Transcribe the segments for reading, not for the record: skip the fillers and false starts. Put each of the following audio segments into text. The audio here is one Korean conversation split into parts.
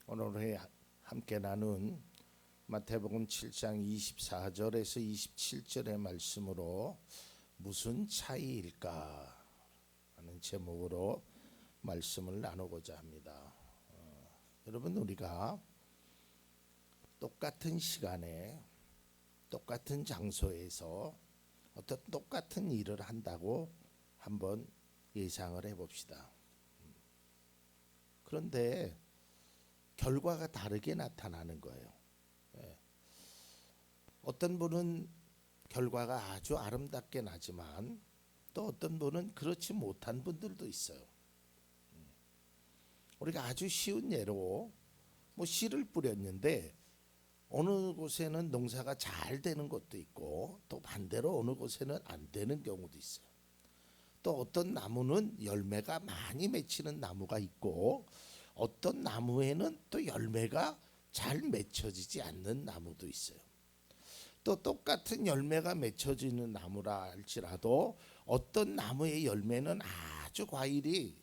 오늘 함께 나눈 마태복음 7장 24절에서 27절의 말씀으로 무슨 차이일까 하는 제목으로 말씀을 나누고자 합니다. 여러분, 우리가 똑같은 시간에 똑같은 장소에서 어떤 똑같은 일을 한다고 한번 예상을 해봅시다. 그런데 결과가 다르게 나타나는 거예요. 어떤 분은 결과가 아주 아름답게 나지만 또 어떤 분은 그렇지 못한 분들도 있어요. 우리가 아주 쉬운 예로 씨를 뿌렸는데 어느 곳에는 농사가 잘 되는 것도 있고 또 반대로 어느 곳에는 안 되는 경우도 있어요. 또 어떤 나무는 열매가 많이 맺히는 나무가 있고 어떤 나무에는 또 열매가 잘 맺혀지지 않는 나무도 있어요. 또 똑같은 열매가 맺혀지는 나무라 할지라도 어떤 나무의 열매는 아주 과일이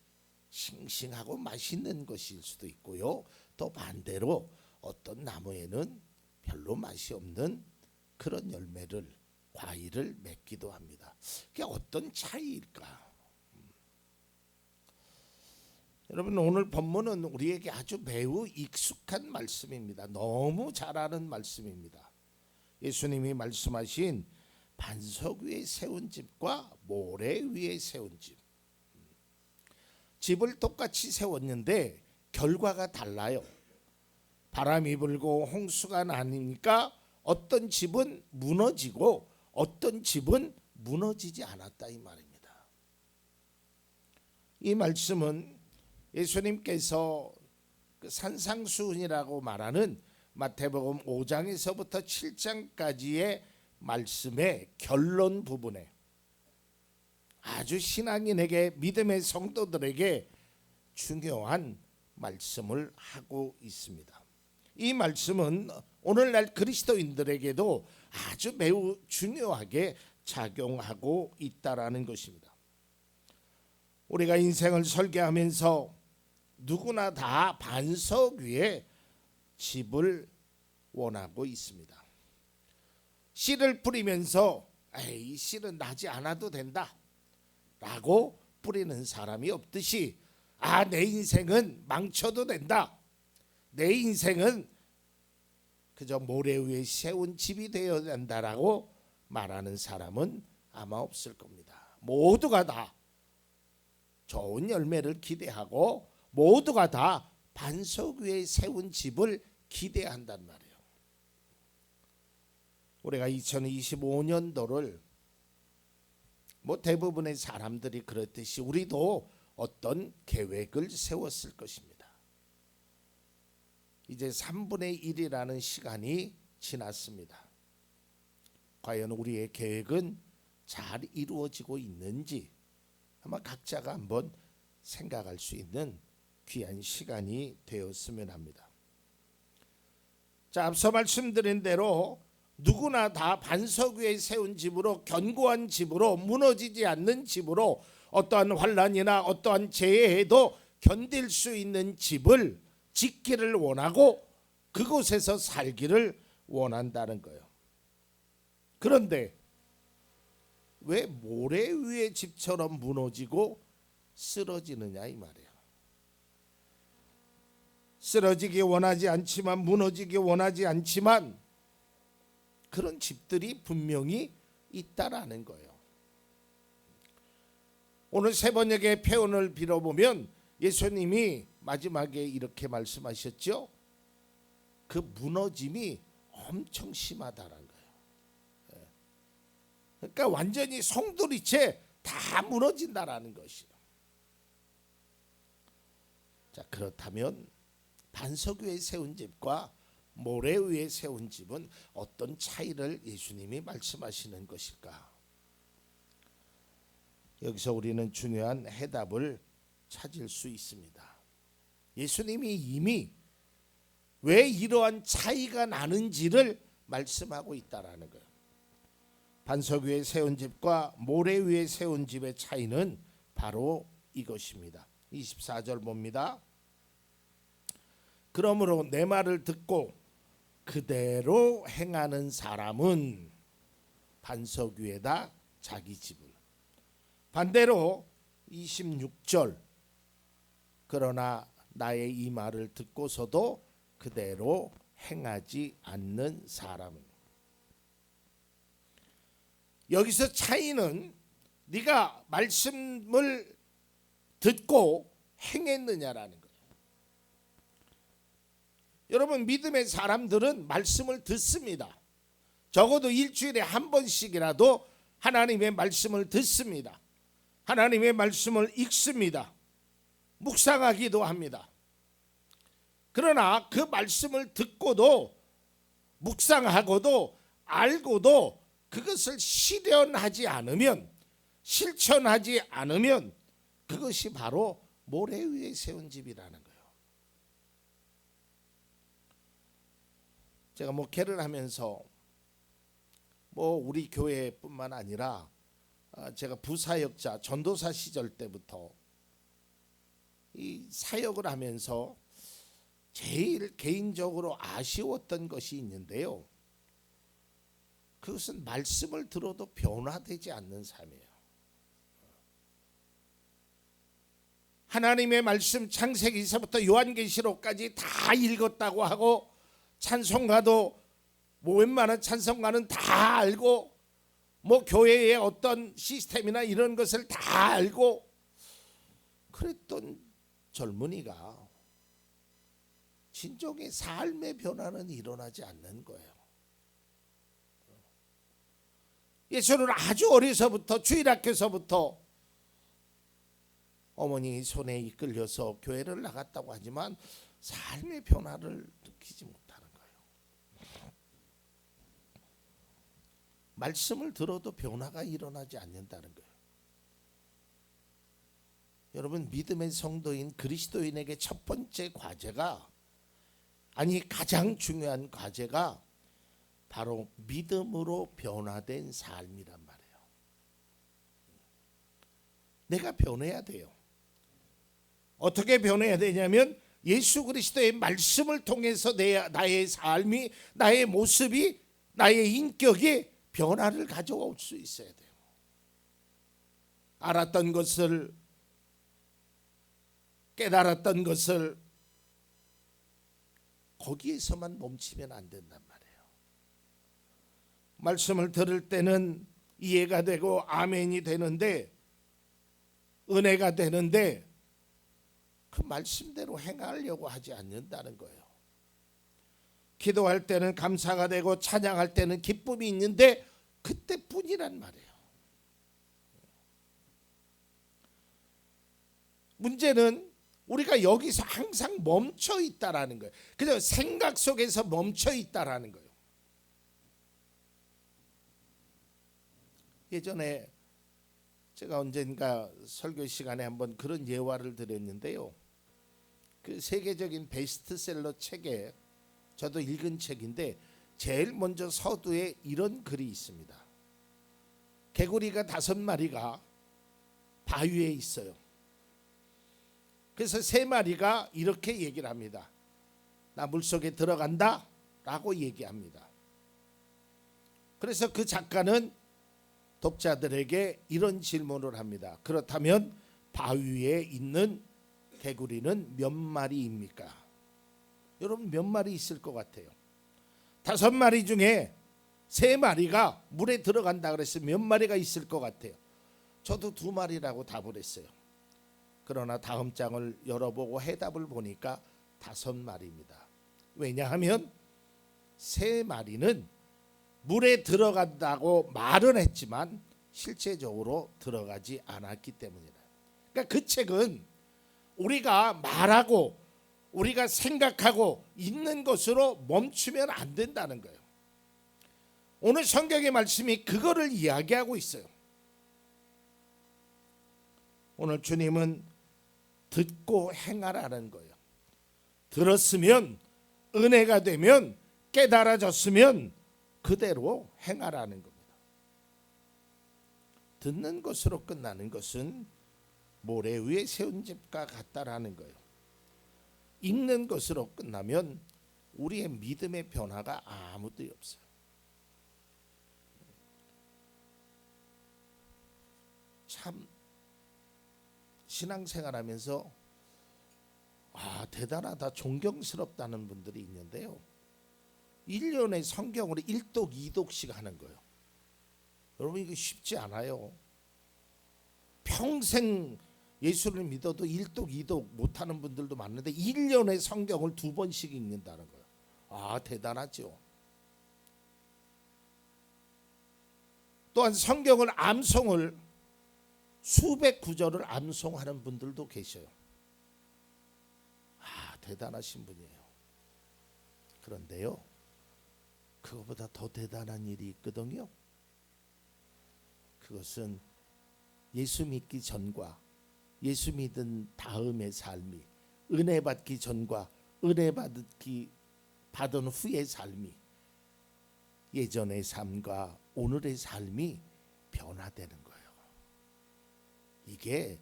싱싱하고 맛있는 것일 수도 있고요. 또 반대로 어떤 나무에는 별로 맛이 없는 그런 열매를 과일을 맺기도 합니다. 그게 어떤 차이일까? 여러분, 오늘 본문은 우리에게 아주 매우 익숙한 말씀입니다. 너무 잘 아는 말씀입니다. 예수님이 말씀하신 반석 위에 세운 집과 모래 위에 세운 집. 집을 똑같이 세웠는데 결과가 달라요. 바람이 불고 홍수가 나니까 어떤 집은 무너지고 어떤 집은 무너지지 않았다, 이 말입니다. 이 말씀은 예수님께서 그 산상수훈이라고 말하는 마태복음 5장에서부터 7장까지의 말씀의 결론 부분에 아주 신앙인에게, 믿음의 성도들에게 중요한 말씀을 하고 있습니다. 이 말씀은 오늘날 그리스도인들에게도 아주 매우 중요하게 작용하고 있다라는 것입니다. 우리가 인생을 설계하면서 누구나 다 반석 위에 집을 원하고 있습니다. 씨를 뿌리면서 이 씨는 나지 않아도 된다 라고 뿌리는 사람이 없듯이 내 인생은 망쳐도 된다, 내 인생은 그저 모래 위에 세운 집이 되어야 된다라고 말하는 사람은 아마 없을 겁니다. 모두가 다 좋은 열매를 기대하고 모두가 다 반석 위에 세운 집을 기대한단 말이에요. 우리가 2025년도를 대부분의 사람들이 그렇듯이 우리도 어떤 계획을 세웠을 것입니다. 이제 3분의 1이라는 시간이 지났습니다. 과연 우리의 계획은 잘 이루어지고 있는지 아마 각자가 한번 생각할 수 있는 귀한 시간이 되었으면 합니다. 자, 앞서 말씀드린 대로 누구나 다 반석 위에 세운 집으로, 견고한 집으로, 무너지지 않는 집으로, 어떠한 환난이나 어떠한 재해에도 견딜 수 있는 집을 짓기를 원하고 그곳에서 살기를 원한다는 거예요. 그런데 왜 모래 위의 집처럼 무너지고 쓰러지느냐, 이 말이에요. 쓰러지기 원하지 않지만, 무너지기 원하지 않지만 그런 집들이 분명히 있다라는 거예요. 오늘 세 번역의 표현을 빌어보면 예수님이 마지막에 이렇게 말씀하셨죠. 그 무너짐이 엄청 심하다라는 거예요. 그러니까 완전히 송두리째 다 무너진다라는 것이에요. 자, 그렇다면 반석 위에 세운 집과 모래 위에 세운 집은 어떤 차이를 예수님이 말씀하시는 것일까? 여기서 우리는 중요한 해답을 찾을 수 있습니다. 예수님이 이미 왜 이러한 차이가 나는지를 말씀하고 있다라는 거예요. 반석 위에 세운 집과 모래 위에 세운 집의 차이는 바로 이것입니다. 24절 봅니다. 그러므로 내 말을 듣고 그대로 행하는 사람은 반석 위에다 자기 집을. 반대로 26절 그러나 나의 이 말을 듣고서도 그대로 행하지 않는 사람은. 여기서 차이는 네가 말씀을 듣고 행했느냐라는 거예요. 여러분, 믿음의 사람들은 말씀을 듣습니다. 적어도 일주일에 한 번씩이라도 하나님의 말씀을 듣습니다. 하나님의 말씀을 읽습니다. 묵상하기도 합니다. 그러나 그 말씀을 듣고도 묵상하고도 알고도 그것을 실현하지 않으면, 실천하지 않으면 그것이 바로 모래 위에 세운 집이라는 거예요. 제가 목회를 하면서 우리 교회뿐만 아니라 제가 부사역자 전도사 시절 때부터 이 사역을 하면서 제일 개인적으로 아쉬웠던 것이 있는데요. 그것은 말씀을 들어도 변화되지 않는 삶이에요. 하나님의 말씀 창세기서부터 요한계시록까지 다 읽었다고 하고 찬송가도 웬만한 찬송가는 다 알고 교회의 어떤 시스템이나 이런 것을 다 알고 그랬던 젊은이가 진정의 삶의 변화는 일어나지 않는 거예요. 저는 아주 어려서부터 주일학교서부터 어머니 손에 이끌려서 교회를 나갔다고 하지만 삶의 변화를 느끼지 못하는 거예요. 말씀을 들어도 변화가 일어나지 않는다는 거예요. 여러분, 믿음의 성도인 그리스도인에게 첫 번째 과제가, 가장 중요한 과제가 바로 믿음으로 변화된 삶이란 말이에요. 내가 변해야 돼요. 어떻게 변해야 되냐면 예수 그리스도의 말씀을 통해서 나의 삶이, 나의 모습이, 나의 인격이 변화를 가져올 수 있어야 돼요. 알았던 것을, 깨달았던 것을 거기에서만 멈추면 안 된단 말이에요. 말씀을 들을 때는 이해가 되고 아멘이 되는데, 은혜가 되는데 그 말씀대로 행하려고 하지 않는다는 거예요. 기도할 때는 감사가 되고 찬양할 때는 기쁨이 있는데 그때뿐이란 말이에요. 문제는 우리가 여기서 항상 멈춰 있다라는 거예요. 그냥 생각 속에서 멈춰 있다라는 거예요. 예전에 제가 언젠가 설교 시간에 한번 그런 예화를 드렸는데요. 그 세계적인 베스트셀러 책에, 저도 읽은 책인데 제일 먼저 서두에 이런 글이 있습니다. 개구리가 5마리가 바위에 있어요. 그래서 3마리가 이렇게 얘기를 합니다. 나 물속에 들어간다 라고 얘기합니다. 그래서 그 작가는 독자들에게 이런 질문을 합니다. 그렇다면 바위에 있는 개구리는 몇 마리입니까? 여러분, 몇 마리 있을 것 같아요? 5마리 중에 3마리가 물에 들어간다 그래서 몇 마리가 있을 것 같아요? 저도 2마리라고 답을 했어요. 그러나 다음 장을 열어보고 해답을 보니까 5마리입니다. 왜냐하면 3마리는 물에 들어간다고 말은 했지만 실제적으로 들어가지 않았기 때문이다. 그러니까 그 책은 우리가 말하고 우리가 생각하고 있는 것으로 멈추면 안 된다는 거예요. 오늘 성경의 말씀이 그거를 이야기하고 있어요. 오늘 주님은 듣고 행하라는 거예요. 들었으면, 은혜가 되면, 깨달아졌으면 그대로 행하라는 겁니다. 듣는 것으로 끝나는 것은 모래 위에 세운 집과 같다라는 거예요. 읽는 것으로 끝나면 우리의 믿음의 변화가 아무도 없어요. 참 신앙생활하면서 대단하다, 존경스럽다는 분들이 있는데요. 1년에 성경을 1독 2독씩 하는 거예요. 여러분 이게 쉽지 않아요. 평생 예수를 믿어도 1독 2독 못하는 분들도 많은데 1년에 성경을 2번씩 읽는다는 거예요. 대단하죠. 또한 성경을 암송을 수백 구절을 암송하는 분들도 계셔요. 대단하신 분이에요. 그런데요, 그거보다 더 대단한 일이 있거든요. 그것은 예수 믿기 전과 예수 믿은 다음의 삶이, 은혜 받기 전과 은혜 받은 후의 삶이, 예전의 삶과 오늘의 삶이 변화되는 거예요. 이게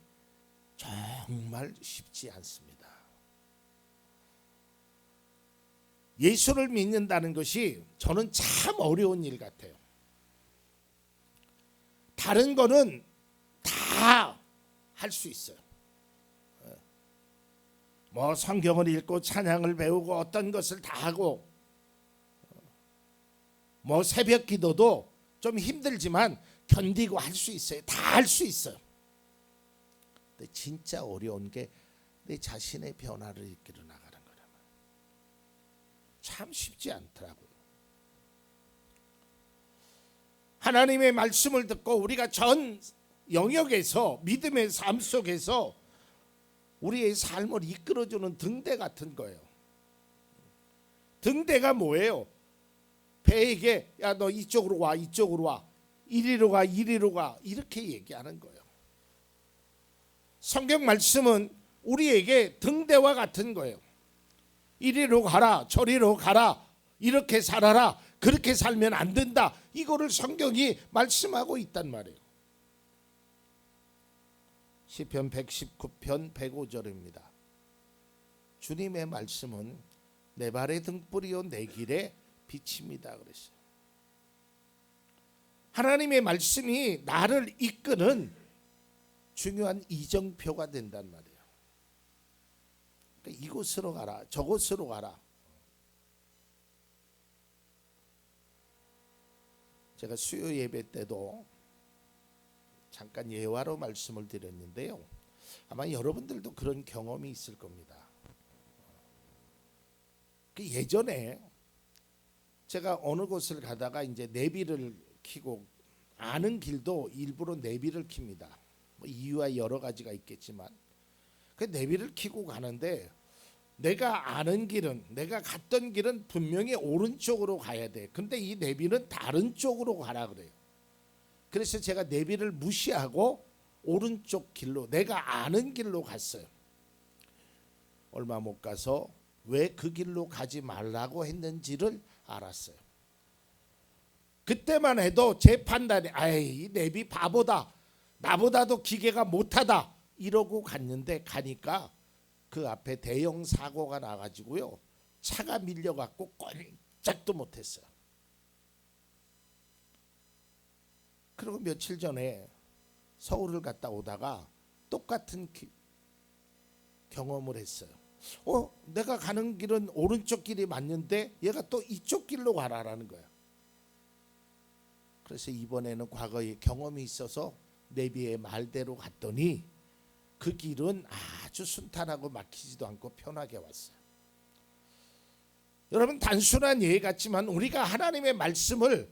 정말 쉽지 않습니다. 예수를 믿는다는 것이 저는 참 어려운 일 같아요. 다른 거는 다 할 수 있어요. 뭐 성경을 읽고 찬양을 배우고 어떤 것을 다 하고, 뭐 새벽 기도도 좀 힘들지만 견디고 할 수 있어요. 다 할 수 있어요. 근데 진짜 어려운 게 내 자신의 변화를 이끌어 나가는 거라면 참 쉽지 않더라고요. 하나님의 말씀을 듣고 우리가 전 영역에서 믿음의 삶 속에서 우리의 삶을 이끌어주는 등대 같은 거예요. 등대가 뭐예요? 배에게 야 너 이쪽으로 와, 이쪽으로 와, 이리로 가, 이리로 가, 이렇게 얘기하는 거예요. 성경 말씀은 우리에게 등대와 같은 거예요. 이리로 가라, 저리로 가라, 이렇게 살아라, 그렇게 살면 안 된다, 이거를 성경이 말씀하고 있단 말이에요. 시편 119편 105절입니다. 주님의 말씀은 내 발의 등불이요 내 길의 빛입니다 그랬어요. 하나님의 말씀이 나를 이끄는 중요한 이정표가 된단 말이에요. 그러니까 이곳으로 가라, 저곳으로 가라. 제가 수요 예배 때도 잠깐 예화로 말씀을 드렸는데요. 아마 여러분들도 그런 경험이 있을 겁니다. 예전에 제가 어느 곳을 가다가 이제 내비를 켜고, 아는 길도 일부러 내비를 킵니다. 뭐 이유와 여러 가지가 있겠지만 그 내비를 켜고 가는데, 내가 아는 길은, 내가 갔던 길은 분명히 오른쪽으로 가야 돼. 근데 이 내비는 다른 쪽으로 가라 그래요. 그래서 제가 내비를 무시하고 오른쪽 길로, 내가 아는 길로 갔어요. 얼마 못 가서 왜 그 길로 가지 말라고 했는지를 알았어요. 그때만 해도 제 판단이 이 내비 바보다, 나보다도 기계가 못하다, 이러고 갔는데, 가니까 그 앞에 대형 사고가 나가지고요, 차가 밀려갖고 꼼짝도 못했어요. 그리고 며칠 전에 서울을 갔다 오다가 똑같은 경험을 했어요. 내가 가는 길은 오른쪽 길이 맞는데 얘가 또 이쪽 길로 가라라는 거야. 그래서 이번에는 과거에 경험이 있어서 내비의 말대로 갔더니 그 길은 아주 순탄하고 막히지도 않고 편하게 왔어요. 여러분, 단순한 예의 같지만 우리가 하나님의 말씀을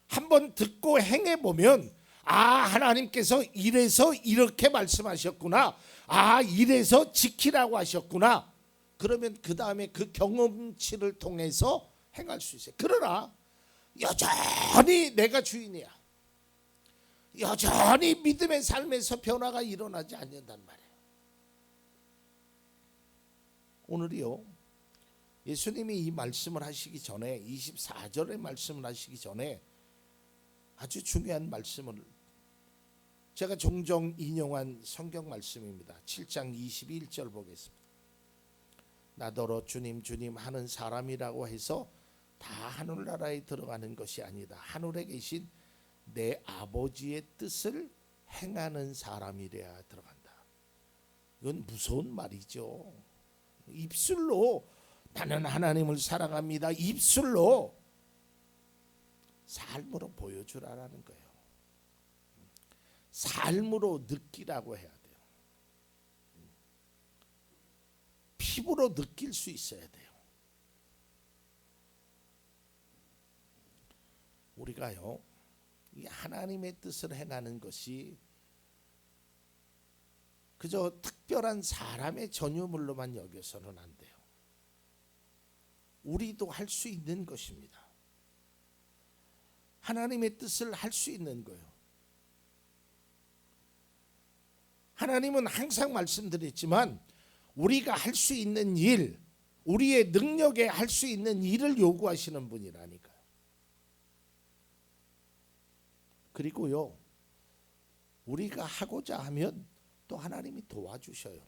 한번 듣고 행해보면, 하나님께서 이래서 이렇게 말씀하셨구나, 이래서 지키라고 하셨구나, 그러면 그 다음에 그 경험치를 통해서 행할 수 있어요. 그러나 여전히 내가 주인이야, 여전히 믿음의 삶에서 변화가 일어나지 않는단 말이에요. 오늘이요, 예수님이 이 말씀을 하시기 전에, 24절의 말씀을 하시기 전에 아주 중요한 말씀을 제가 종종 인용한 성경 말씀입니다. 7장 21절 보겠습니다. 나더러 주님 주님 하는 사람이라고 해서 다 하늘나라에 들어가는 것이 아니다. 하늘에 계신 내 아버지의 뜻을 행하는 사람이래야 들어간다. 이건 무서운 말이죠. 입술로 나는 하나님을 사랑합니다. 입술로 삶으로 보여주라는 거예요. 삶으로 느끼라고 해야 돼요. 피부로 느낄 수 있어야 돼요. 우리가요, 이 하나님의 뜻을 행하는 것이 그저 특별한 사람의 전유물로만 여겨서는 안 돼요. 우리도 할 수 있는 것입니다. 하나님의 뜻을 할 수 있는 거예요. 하나님은 항상 말씀드렸지만 우리가 할 수 있는 일, 우리의 능력에 할 수 있는 일을 요구하시는 분이라니까요. 그리고요, 우리가 하고자 하면 또 하나님이 도와주셔요.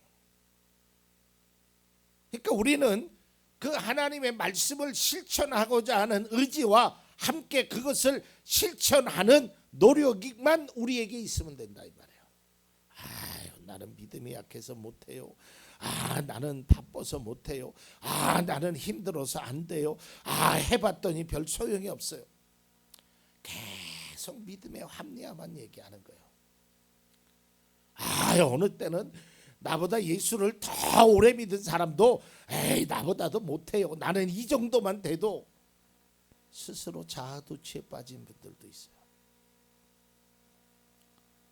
그러니까 우리는 그 하나님의 말씀을 실천하고자 하는 의지와 함께 그것을 실천하는 노력만 우리에게 있으면 된다 이 말이에요. 나는 믿음이 약해서 못해요. 나는 바빠서 못해요. 나는 힘들어서 안 돼요. 해봤더니 별 소용이 없어요. 계속 믿음의 합리화만 얘기하는 거예요. 어느 때는 나보다 예수를 더 오래 믿은 사람도 나보다도 못해요. 나는 이 정도만 돼도 스스로 자아도취에 빠진 분들도 있어요.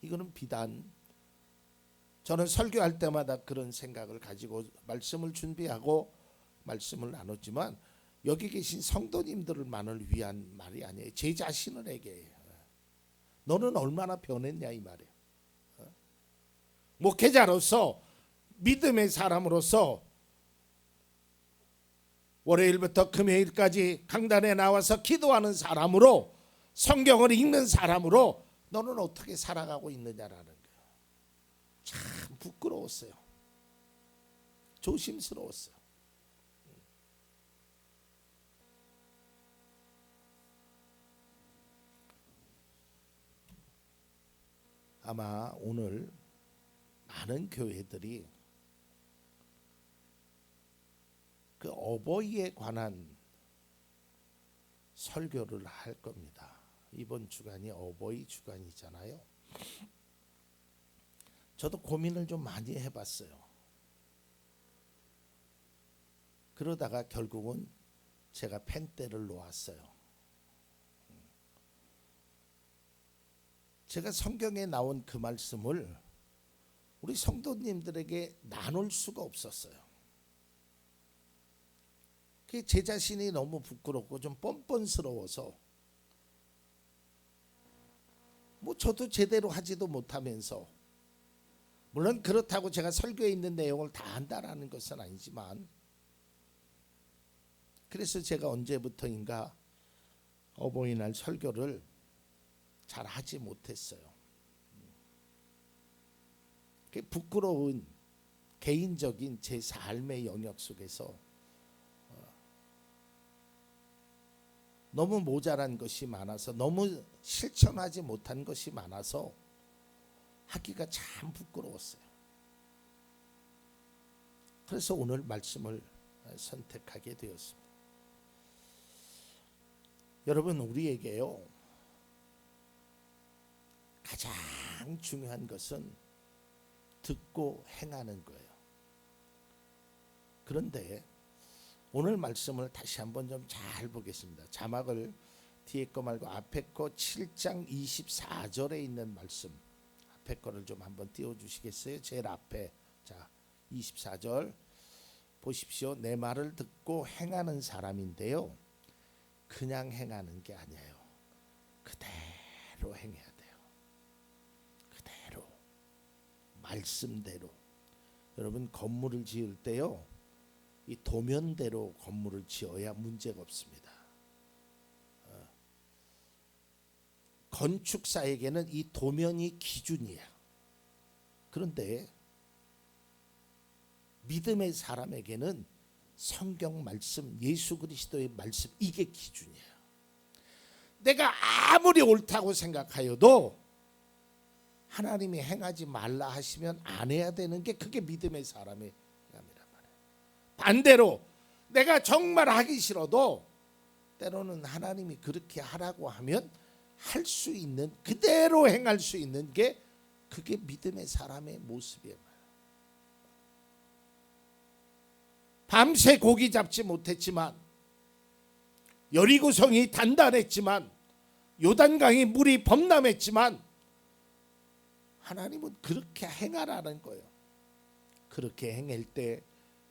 이거는 비단 저는 설교할 때마다 그런 생각을 가지고 말씀을 준비하고 말씀을 나눴지만 여기 계신 성도님들만을 위한 말이 아니에요. 제 자신에게 너는 얼마나 변했냐 이 말이에요. 목회자로서 믿음의 사람으로서 월요일부터 금요일까지 강단에 나와서 기도하는 사람으로 성경을 읽는 사람으로 너는 어떻게 살아가고 있느냐라는 거예요. 참 부끄러웠어요. 조심스러웠어요. 아마 오늘 많은 교회들이 그 어버이에 관한 설교를 할 겁니다. 이번 주간이 어버이 주간이잖아요. 저도 고민을 좀 많이 해봤어요. 그러다가 결국은 제가 펜대를 놓았어요. 제가 성경에 나온 그 말씀을 우리 성도님들에게 나눌 수가 없었어요. 제 자신이 너무 부끄럽고 좀 뻔뻔스러워서 저도 제대로 하지도 못하면서 물론 그렇다고 제가 설교에 있는 내용을 다 한다라는 것은 아니지만 그래서 제가 언제부터인가 어버이날 설교를 잘 하지 못했어요. 부끄러운 개인적인 제 삶의 영역 속에서 너무 모자란 것이 많아서 너무 실천하지 못한 것이 많아서 하기가 참 부끄러웠어요. 그래서 오늘 말씀을 선택하게 되었습니다. 여러분 우리에게요 가장 중요한 것은 듣고 행하는 거예요. 그런데 오늘 말씀을 다시 한번 좀 잘 보겠습니다. 자막을 뒤에 거 말고 앞에 거 7장 24절에 있는 말씀 앞에 거를 좀 한번 띄워주시겠어요? 제일 앞에 자 24절 보십시오. 내 말을 듣고 행하는 사람인데요. 그냥 행하는 게 아니에요. 그대로 행해야 돼요. 그대로 말씀대로. 여러분 건물을 지을 때요. 이 도면대로 건물을 지어야 문제가 없습니다. 건축사에게는 이 도면이 기준이에요. 그런데 믿음의 사람에게는 성경 말씀, 예수 그리스도의 말씀, 이게 기준이에요. 내가 아무리 옳다고 생각하여도 하나님이 행하지 말라 하시면 안 해야 되는 게 그게 믿음의 사람의 행함이란 말이에요. 반대로 내가 정말 하기 싫어도 때로는 하나님이 그렇게 하라고 하면 할 수 있는, 그대로 행할 수 있는 게 그게 믿음의 사람의 모습이에요. 밤새 고기 잡지 못했지만, 여리고성이 단단했지만, 요단강이 물이 범람했지만 하나님은 그렇게 행하라는 거예요. 그렇게 행할 때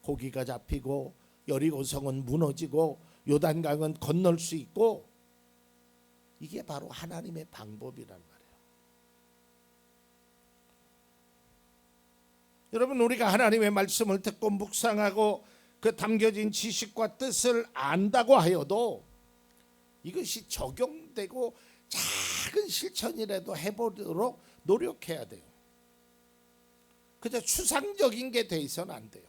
고기가 잡히고 여리고성은 무너지고 요단강은 건널 수 있고, 이게 바로 하나님의 방법이란 말이에요. 여러분, 우리가 하나님의 말씀을 듣고 묵상하고 그 담겨진 지식과 뜻을 안다고 하여도 이것이 적용되고 작은 실천이라도 해보도록 노력해야 돼요. 그저 추상적인 게 돼 있어는 안 돼요.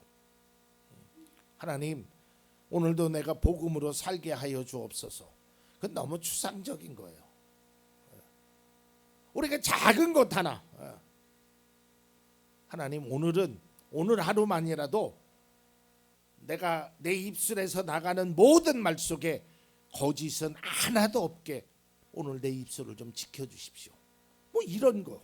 하나님, 오늘도 내가 복음으로 살게 하여 주옵소서. 그건 너무 추상적인 거예요. 우리가 작은 것 하나, 하나님, 오늘 하루만이라도 내가 내 입술에서 나가는 모든 말 속에 거짓은 하나도 없게 오늘 내 입술을 좀 지켜주십시오. 뭐 이런 거.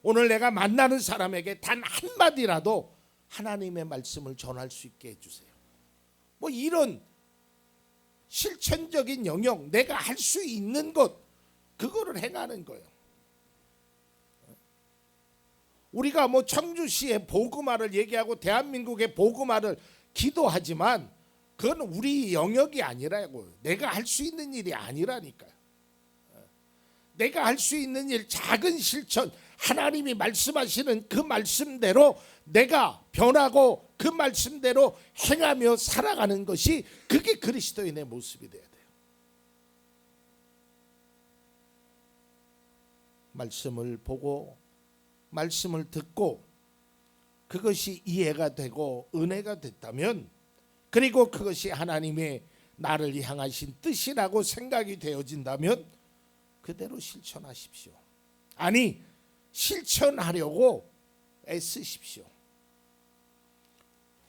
오늘 내가 만나는 사람에게 단 한마디라도 하나님의 말씀을 전할 수 있게 해주세요. 뭐 이런 실천적인 영역, 내가 할 수 있는 것, 그거를 행하는 거예요. 우리가 뭐 청주시의 복음화를 얘기하고 대한민국의 복음화를 기도하지만 그건 우리 영역이 아니라고요. 내가 할 수 있는 일이 아니라니까요. 내가 할 수 있는 일, 작은 실천, 하나님이 말씀하시는 그 말씀대로 내가 변하고 그 말씀대로 행하며 살아가는 것이, 그게 그리스도인의 모습이 돼야 돼요. 말씀을 보고 말씀을 듣고 그것이 이해가 되고 은혜가 됐다면, 그리고 그것이 하나님의 나를 향하신 뜻이라고 생각이 되어진다면 그대로 실천하십시오. 아니, 실천하려고 애쓰십시오.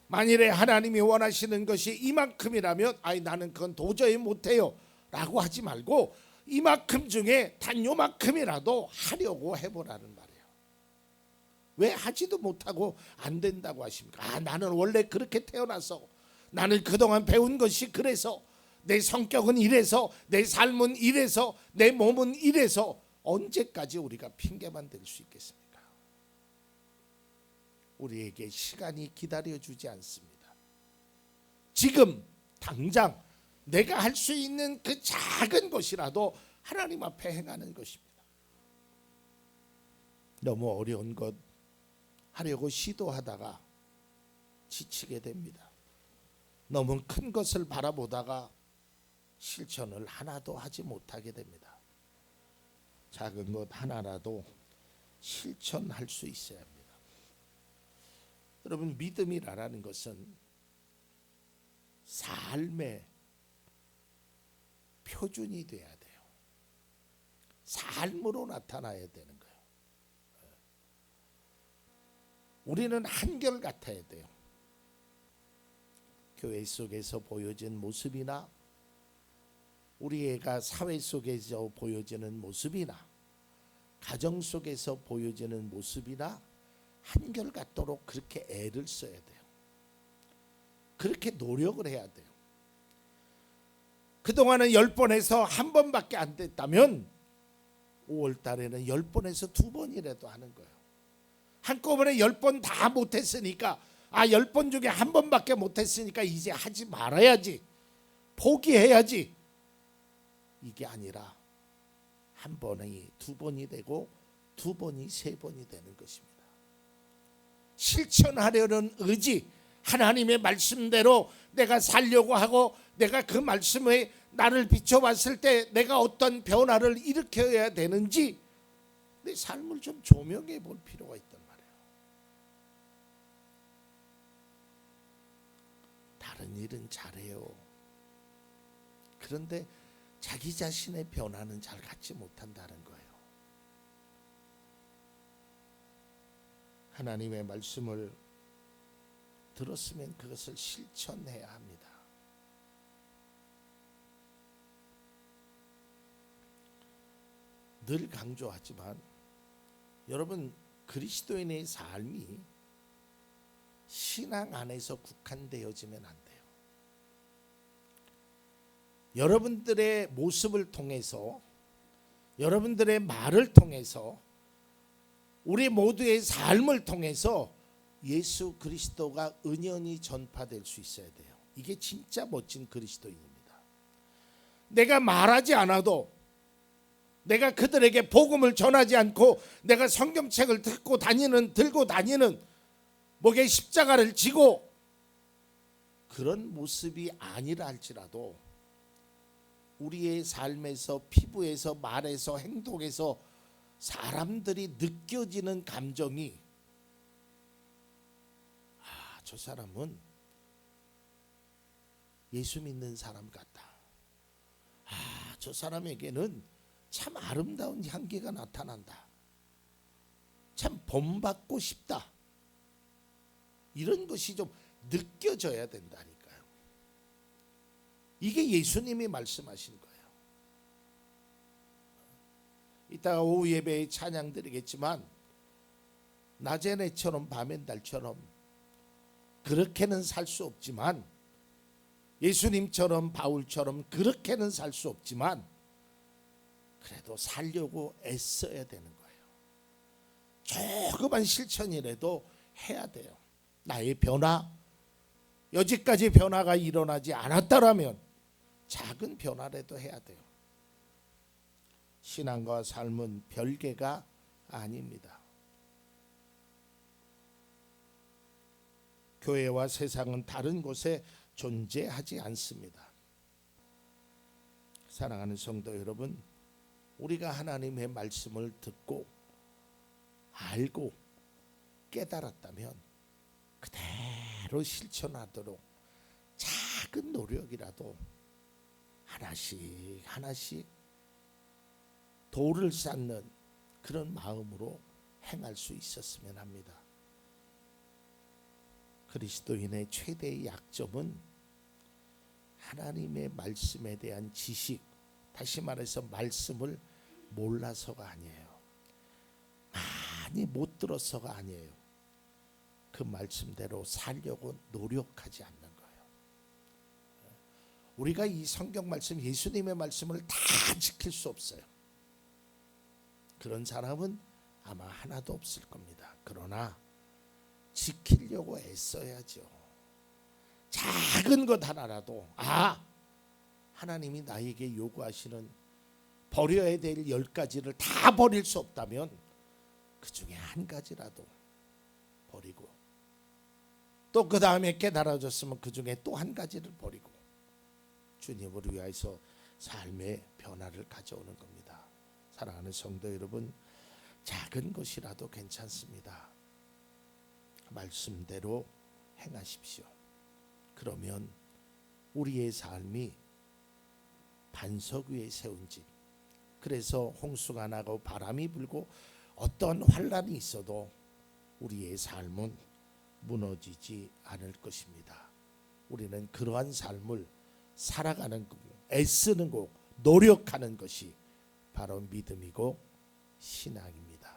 만일에 하나님이 원하시는 것이 이만큼이라면 나는 그건 도저히 못해요 라고 하지 말고 이만큼 중에 단 요만큼이라도 하려고 해보라는 말이에요. 왜 하지도 못하고 안 된다고 하십니까? 나는 원래 그렇게 태어나서, 나는 그동안 배운 것이 그래서, 내 성격은 이래서, 내 삶은 이래서, 내 몸은 이래서. 언제까지 우리가 핑계만 댈 수 있겠습니까? 우리에게 시간이 기다려주지 않습니다. 지금 당장 내가 할 수 있는 그 작은 것이라도 하나님 앞에 행하는 것입니다. 너무 어려운 것 하려고 시도하다가 지치게 됩니다. 너무 큰 것을 바라보다가 실천을 하나도 하지 못하게 됩니다. 작은 것 하나라도 실천할 수 있어야 합니다. 여러분, 믿음이라는 것은 삶의 표준이 돼야 돼요. 삶으로 나타나야 되는 거예요. 우리는 한결 같아야 돼요. 교회 속에서 보여진 모습이나 우리 애가 사회 속에서 보여지는 모습이나 가정 속에서 보여지는 모습이나 한결같도록 그렇게 애를 써야 돼요. 그렇게 노력을 해야 돼요. 그동안은 10번에서 1번밖에 안 됐다면 5월 달에는 10번에서 2번이라도 하는 거예요. 한꺼번에 10번 다 못했으니까 10번 중에 1번밖에 못했으니까 이제 하지 말아야지, 포기해야지, 이게 아니라 1번이 2번이 되고 2번이 3번이 되는 것입니다. 실천하려는 의지, 하나님의 말씀대로 내가 살려고 하고 내가 그 말씀에 나를 비춰봤을 때 내가 어떤 변화를 일으켜야 되는지 내 삶을 좀 조명해 볼 필요가 있단 말이에요. 다른 일은 잘해요. 그런데 자기 자신의 변화는 잘 갖지 못한다는 거예요. 하나님의 말씀을 들었으면 그것을 실천해야 합니다. 늘 강조하지만 여러분, 그리스도인의 삶이 신앙 안에서 국한되어지면 안 돼요. 여러분들의 모습을 통해서, 여러분들의 말을 통해서, 우리 모두의 삶을 통해서 예수 그리스도가 은연히 전파될 수 있어야 돼요. 이게 진짜 멋진 그리스도인입니다. 내가 말하지 않아도, 내가 그들에게 복음을 전하지 않고 내가 성경책을 들고 다니는 목에 십자가를 지고 그런 모습이 아니라 할지라도 우리의 삶에서, 피부에서, 말에서, 행동에서 사람들이 느껴지는 감정이, 저 사람은 예수 믿는 사람 같다. 저 사람에게는 참 아름다운 향기가 나타난다. 참 본받고 싶다. 이런 것이 좀 느껴져야 된다니까요. 이게 예수님이 말씀하신 거예요. 이따가 오후 예배에 찬양 드리겠지만 낮엔 해처럼 밤엔 달처럼 그렇게는 살 수 없지만, 예수님처럼 바울처럼 그렇게는 살 수 없지만 그래도 살려고 애써야 되는 거예요. 조그만 실천이라도 해야 돼요. 나의 변화, 여지까지 변화가 일어나지 않았다라면 작은 변화라도 해야 돼요. 신앙과 삶은 별개가 아닙니다. 교회와 세상은 다른 곳에 존재하지 않습니다. 사랑하는 성도 여러분, 우리가 하나님의 말씀을 듣고 알고 깨달았다면 그대로 실천하도록 작은 노력이라도 하나씩 돌을 쌓는 그런 마음으로 행할 수 있었으면 합니다. 그리스도인의 최대의 약점은 하나님의 말씀에 대한 지식, 다시 말해서 말씀을 몰라서가 아니에요. 많이 못 들어서가 아니에요. 그 말씀대로 살려고 노력하지 않는 거예요. 우리가 이 성경 말씀, 예수님의 말씀을 다 지킬 수 없어요. 그런 사람은 아마 하나도 없을 겁니다. 그러나 지키려고 애써야죠. 작은 것 하나라도, 하나님이 나에게 요구하시는 버려야 될 10가지를 다 버릴 수 없다면 그 중에 한 가지라도 버리고, 또 그 다음에 깨달아졌으면 그 중에 또 한 가지를 버리고 주님을 위하여서 삶의 변화를 가져오는 겁니다. 사랑하는 성도 여러분, 작은 것이라도 괜찮습니다. 말씀대로 행하십시오. 그러면 우리의 삶이 반석 위에 세운 집, 그래서 홍수가 나고 바람이 불고 어떤 환란이 있어도 우리의 삶은 무너지지 않을 것입니다. 우리는 그러한 삶을 살아가는 거고, 애쓰는 거, 노력하는 것이 바로 믿음이고 신앙입니다.